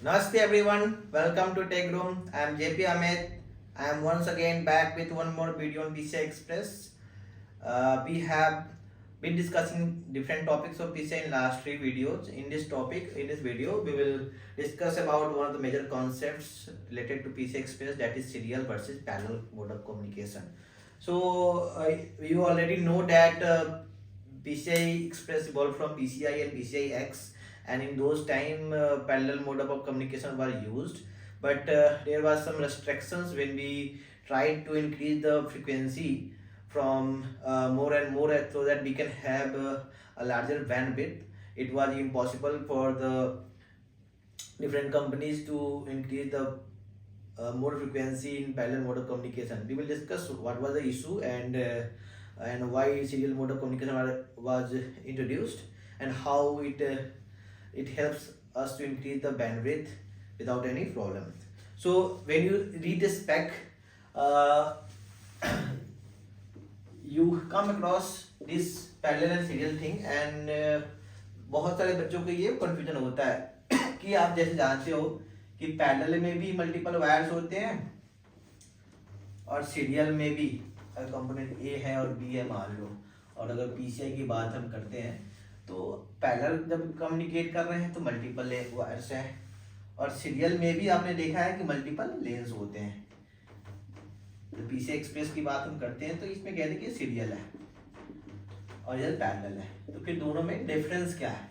Namaste everyone, welcome to Tech Room. I am JP Ahmed. I am once again back with one more video on PCI Express. We have been discussing different topics of PCI in last three videos. In this video, we will discuss about one of the major concepts related to PCI Express, that is serial versus parallel mode of communication. So you already know that PCI Express evolved from PCI and PCI X, and in those time parallel mode of communication were used, but there was some restrictions when we tried to increase the frequency from more and more so that we can have a larger bandwidth. It was impossible for the different companies to increase the more frequency in parallel mode of communication. We will discuss what was the issue and why serial mode of communication was introduced, and how it helps us to increase the bandwidth without any problem. So when you read the spec, uh, you come across this parallel and serial thing, and बहुत सारे बच्चों को ये confusion होता है कि आप जैसे जानते हो कि पैरेलल में भी मल्टीपल वायर्स होते हैं और सीरियल में भी अगर कंपोनेंट ए है और बी है मान लो, और अगर पीसीआई की बात हम करते हैं तो पैरेलल जब कम्युनिकेट कर रहे हैं तो मल्टीपल वायर्स हैं, और सीरियल में भी आपने देखा है कि मल्टीपल लेन्स होते हैं। तो पीसीआई एक्सप्रेस की बात हम करते हैं तो इसमें कहते हैं कि सीरियल है और इधर पैरेलल है, तो फिर दोनों में डिफरेंस क्या है,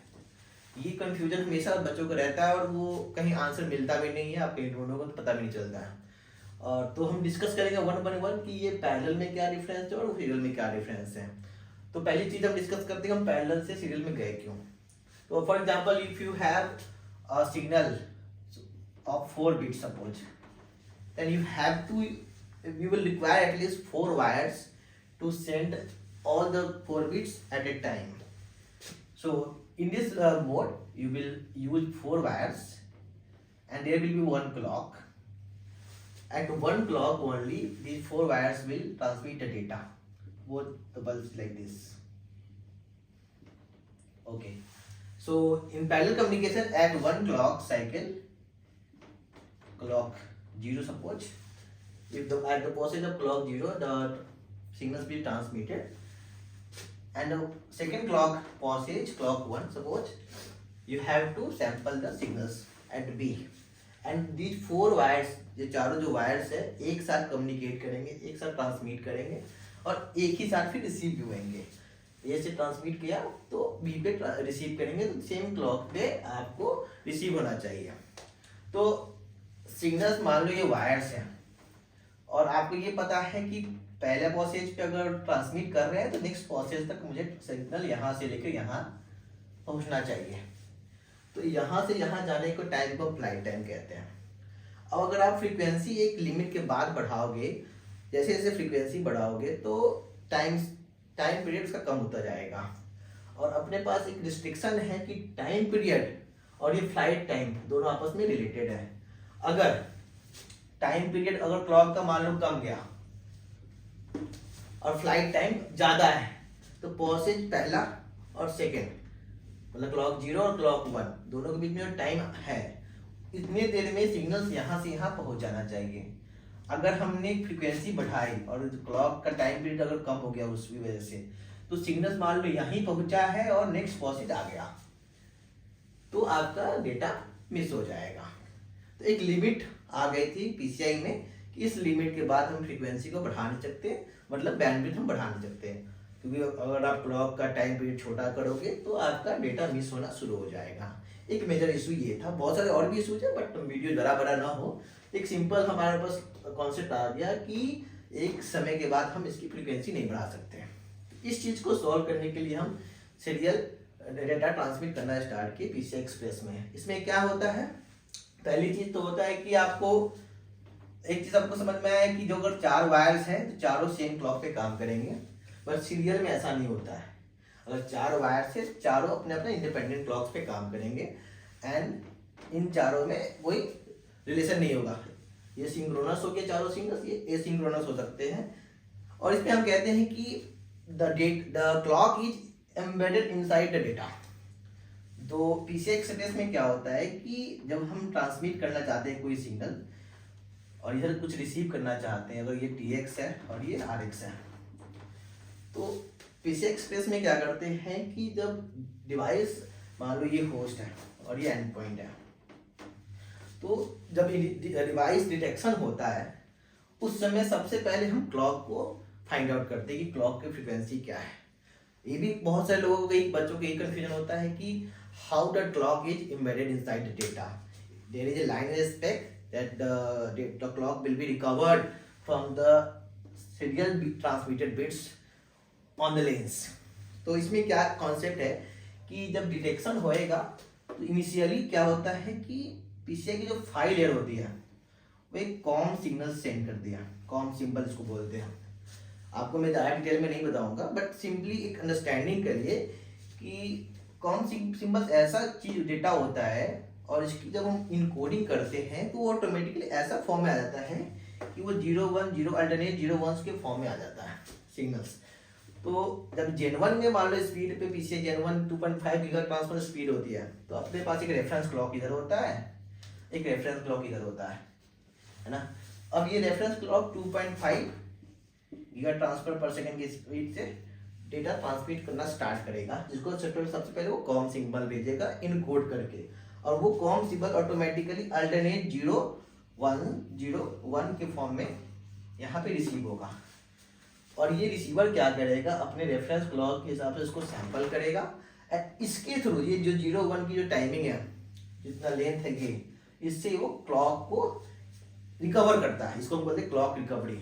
ये कंफ्यूजन हमेशा बच्चों को रहता है और वो कहीं आंसर मिलता भी नहीं है, आप कहीं ढूंढोगे तो पता भी नहीं चलता है। और तो हम डिस्कस करेंगे वन बाय वन कि ये पैरेलल में क्या डिफरेंस है और सीरियल में क्या डिफरेंस है। तो पहली चीज हम डिस्कस करते हैं हम पैरेलल से सीरियल में गए क्यों। तो for example if you have a signal of 4 bits suppose, then you have to you will require at least 4 wires to send all the 4 bits at a time. So in this mode you will use 4 wires and there will be one clock. At one clock only these 4 wires will transmit the data, both the bulbs like this. Okay, so in parallel communication at one clock cycle, clock 0 suppose, if the at the passage of clock 0 the signals will be transmitted, and the second clock passage clock 1 suppose, you have to sample the signals at B, and these 4 wires, ये चारों जो wires है एक साथ communicate करेंगे, एक साथ transmit करेंगे और एक ही साथ फिर रिसीव भी होंगे। ए से ट्रांसमिट किया तो बी पे रिसीव करेंगे, तो सेम क्लॉक पे आपको रिसीव होना चाहिए। तो सिग्नल्स मान लो ये वायर्स हैं और आपको ये पता है कि पहले पॉसेज पे अगर ट्रांसमिट कर रहे हैं तो नेक्स्ट पॉसेज तक मुझे सिग्नल यहाँ से लेकर यहाँ पहुँचना चाहिए। तो यहाँ से यहाँ जाने को टाइम को फ्लाइट टाइम कहते हैं। अब अगर आप फ्रीक्वेंसी एक लिमिट के बाद बढ़ाओगे, जैसे जैसे फ्रीक्वेंसी बढ़ाओगे तो टाइम पीरियड उसका कम होता जाएगा, और अपने पास एक रिस्ट्रिक्शन है कि टाइम पीरियड और ये फ्लाइट टाइम दोनों आपस में रिलेटेड है। अगर टाइम पीरियड अगर क्लॉक का मान लो कम गया और फ्लाइट टाइम ज्यादा है तो पॉसेज पहला और सेकेंड, मतलब क्लॉक 0 और क्लॉक 1 दोनों के बीच में जो टाइम है इतने देर में सिग्नल्स यहाँ से यहाँ पहुंच जाना चाहिए। अगर हमने फ्रीक्वेंसी बढ़ाई और क्लॉक का टाइम पीरियड अगर कम हो गया उसकी वजह से, तो सिग्नल्स मान लो यहीं पहुंचा है और नेक्स्ट पॉसेज आ गया तो आपका डेटा मिस हो जाएगा। तो एक लिमिट आ गई थी पीसीआई में कि इस लिमिट के बाद हम फ्रीक्वेंसी को बढ़ा नहीं सकते, मतलब बैंडविड्थ हम बढ़ा नहीं सकते, क्योंकि अगर आप क्लॉक का टाइम पीरियड छोटा करोगे तो आपका डेटा मिस होना शुरू हो जाएगा। एक मेजर इशू ये था, बहुत सारे और भी इशूज है बट वीडियो जरा बड़ा ना हो, एक सिंपल हमारे पास कॉन्सेप्ट आ गया कि एक समय के बाद हम इसकी फ्रीक्वेंसी नहीं बढ़ा सकते। इस चीज को सॉल्व करने के लिए हम सीरियल डेटा ट्रांसमिट करना स्टार्ट किए पीसीआई एक्सप्रेस में। इसमें क्या होता है, पहली चीज तो होता है कि आपको एक चीज आपको समझ में आया कि जो अगर 4 वायर्स हैं तो चारों सेम क्लॉक पे काम करेंगे, पर सीरियल में ऐसा नहीं होता है। अगर 4 वायर से चारों अपने अपने इंडिपेंडेंट क्लॉक्स पे काम करेंगे एंड इन चारों में कोई रिलेशन नहीं होगा। ये सिंक्रोनस हो गया चारों सिग्नल्स, ये एसिंक्रोनस हो सकते हैं, और इसमें हम कहते हैं कि the clock is embedded inside the data. तो पीसीआई एक्सप्रेस में क्या होता है कि जब हम ट्रांसमिट करना चाहते हैं कोई सिग्नल और इधर कुछ रिसीव करना चाहते हैं, अगर ये TX है और ये RX है, तो पीसीआई एक्सप्रेस में क्या करते हैं कि जब डिवाइस, मान लो ये होस्ट है और ये एंड पॉइंट है, तो जब डिवाइस डिटेक्शन होता है उस समय सबसे पहले हम क्लॉक को फाइंड आउट करते हैं कि क्लॉक की फ्रीक्वेंसी क्या है। ये भी बहुत सारे लोगों को, कई बच्चों को यही कंफ्यूजन होता है कि how the clock is embedded inside the data. There is a line aspect that the clock will be recovered from the serial transmitted bits on the lanes. तो इसमें क्या कॉन्सेप्ट है कि जब डिटेक्शन होएगा तो इनिशियली क्या होता है कि पीसीआई की जो फाइल लेयर होती है वो एक कॉम सिग्नल सेंड कर दिया, कॉम सिंबल इसको बोलते हैं। आपको मैं ज़्यादा डिटेल में नहीं बताऊंगा, बट सिंपली एक अंडरस्टैंडिंग करिए कि कॉम सिंबल ऐसा चीज डेटा होता है और इसकी जब हम इनकोडिंग करते हैं तो वो ऑटोमेटिकली ऐसा फॉर्म में आ जाता है कि वो 0 1 0 अल्टरनेट 0 1 के फॉर्म में आ जाता है सिग्नल्स। तो जब Gen 1 में मान लो स्पीड पे पीछे Gen 1 2.5 गीगा ट्रांसफर स्पीड होती है, तो अपने पास एक रेफरेंस क्लॉक इधर होता है, एक रेफरेंस क्लॉक इधर होता है ना। अब ये रेफरेंस क्लॉक 2.5 गीगा ट्रांसफर पर सेकंड की स्पीड से डेटा ट्रांसमिट करना स्टार्ट करेगा, जिसको सबसे पहले वो कॉम सिंबल भेजेगा इनकोड करके, और वो कॉम सिंबल ऑटोमेटिकली अल्टरनेट 0 1 0 1 के फॉर्म में यहाँ पे रिसीव होगा। और ये रिसीवर क्या करेगा, अपने रेफरेंस क्लॉक के हिसाब से इसको सैंपल करेगा, इसके थ्रू ये जो 0 1 की जो टाइमिंग है, जितना लेंथ है ये, इससे वो क्लॉक को रिकवर करता है, इसको हम बोलते हैं क्लॉक रिकवरी।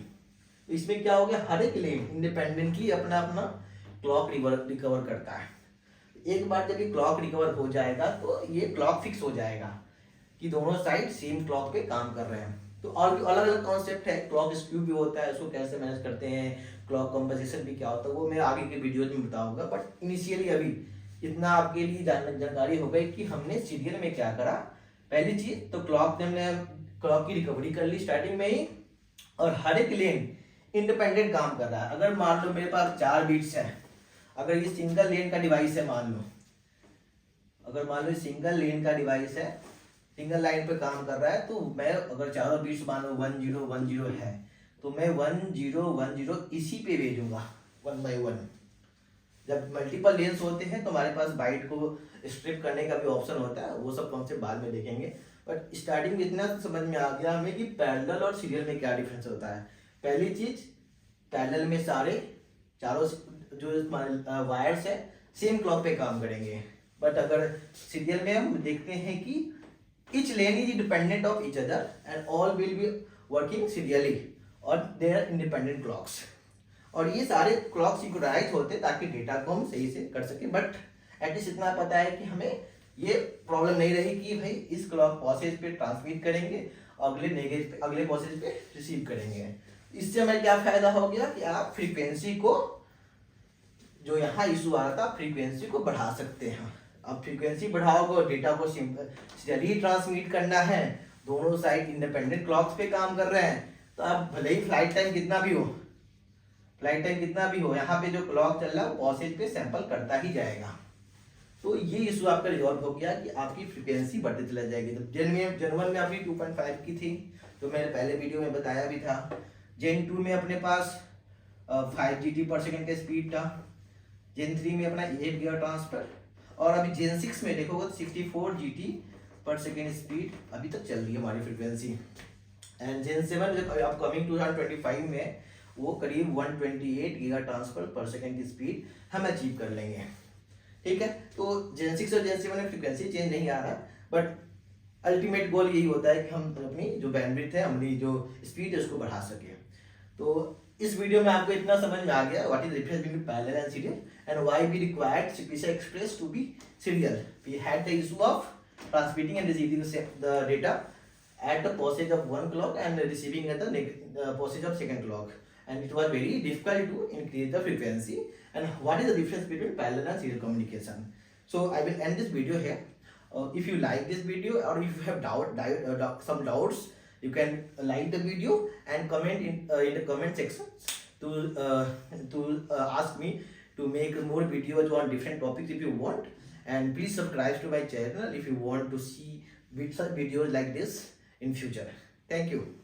इसमें क्या हो गया, हर एक लेन इंडिपेंडेंटली अपना अपना क्लॉक रिकवर करता है। एक बार जब ये क्लॉक रिकवर हो जाएगा तो ये क्लॉक फिक्स हो जाएगा कि दोनों साइड सेम क्लॉक पे काम कर रहे हैं। तो और भी अलग अलग कॉन्सेप्ट है, क्लॉक स्क्यू भी होता है, उसको कैसे मैनेज करते हैं, क्लॉक कंपोजिशन भी क्या होता है, वो मैं आगे के वीडियो में बताऊंगा। बट इनिशियली अभी इतना आपके लिए जानकारी हो गई कि हमने सीरियल में क्या करा। पहली चीज तो क्लॉक ने हमने क्लॉक की रिकवरी कर ली स्टार्टिंग में ही, और हर एक लेन इंडिपेंडेंट काम कर रहा है। अगर मान लो मेरे पास 4 बीट्स है, अगर ये सिंगल लेन का डिवाइस है, मान लो अगर मान लो सिंगल लेन का डिवाइस है, सिंगल लाइन पे काम कर रहा है, तो मैं अगर चारों बीट्स मान लो 1 0 1 0 है, तो मैं 1 0 1 0 इसी पे भेजूंगा 1 by 1। जब मल्टीपल लेन्स होते हैं तो हमारे पास बाइट को स्ट्रिप करने का भी ऑप्शन होता है, वो सब कॉन्सेप्ट बाद में देखेंगे। बट स्टार्टिंग में इतना समझ में आ गया हमें कि पैरेलल और सीरियल में क्या डिफरेंस होता है। पहली चीज, पैरेलल में सारे चारों जो वायर्स है सेम क्लॉक पे काम करेंगे, बट अगर सीरियल में हम देखते हैं कि each lane is independent of each other and all will be working serially और they are independent clocks। और ये सारे क्लॉक सिंक्रोनाइज होते ताकि डेटा को हम सही से कर सके। बट एटलीस्ट इतना पता है कि हमें ये प्रॉब्लम नहीं रही कि भाई इस क्लॉक पॉसेज पे ट्रांसमिट करेंगे, अगले पॉसेज पे रिसीव करेंगे। इससे हमें क्या फायदा हो गया कि आप फ्रीक्वेंसी को, जो यहाँ इशू आ रहा था, फ्रीक्वेंसी को बढ़ा सकते हैं। अब फ्रीक्वेंसी बढ़ाओगे, डेटा को सीरियली ट्रांसमिट करना है, दोनों साइड इंडिपेंडेंट क्लॉक्स पे काम कर रहे हैं, तो आप भले ही फ्लाइट टाइम कितना भी हो, यहाँ पे जो क्लॉक चल रहा है वो पॉसेज पे सैंपल करता ही जाएगा। तो ये इशू आपका रिजॉल्व हो गया कि आपकी फ्रीक्वेंसी बढ़ती चला जाएगी। तो Gen 1 में अपनी 2.5 की थी, तो मैंने पहले वीडियो में बताया भी था। Gen 2 में अपने पास 5 GT पर सेकेंड का स्पीड था। Gen 3 में अपना 8 गीगा ट्रांसफर, और अभी Gen 6 में देखोगे तो 64 GT पर सेकेंड स्पीड अभी तक चल रही है हमारी फ्रीक्वेंसी। एंड Gen 7 अपकमिंग 2025 में वो करीब 128 गीगा ट्रांसफर पर सेकेंड की स्पीड हम अचीव कर लेंगे। ठीक है, तो Gen 6 और Gen 7 में फ्रीक्वेंसी चेंज नहीं आ रहा, बट अल्टीमेट गोल यही होता है कि हम अपनी जो बैंडविड्थ है, हमारी जो स्पीड है, उसको बढ़ा सके। तो इस वीडियो में आपको इतना समझ में आ गया what is the difference between parallel and serial and why we required PCI Express to be serial. We had the issue of transmitting and receiving the data at the passage of one clock and receiving at the passage of second clock, and it was very difficult to increase the frequency. And what is the difference between parallel and serial communication? So I will end this video here. If you like this video or if you have some doubts, you can like the video and comment in the comment section to ask me to make more videos on different topics if you want. and please subscribe to my channel if you want to see such videos like this in future. Thank you.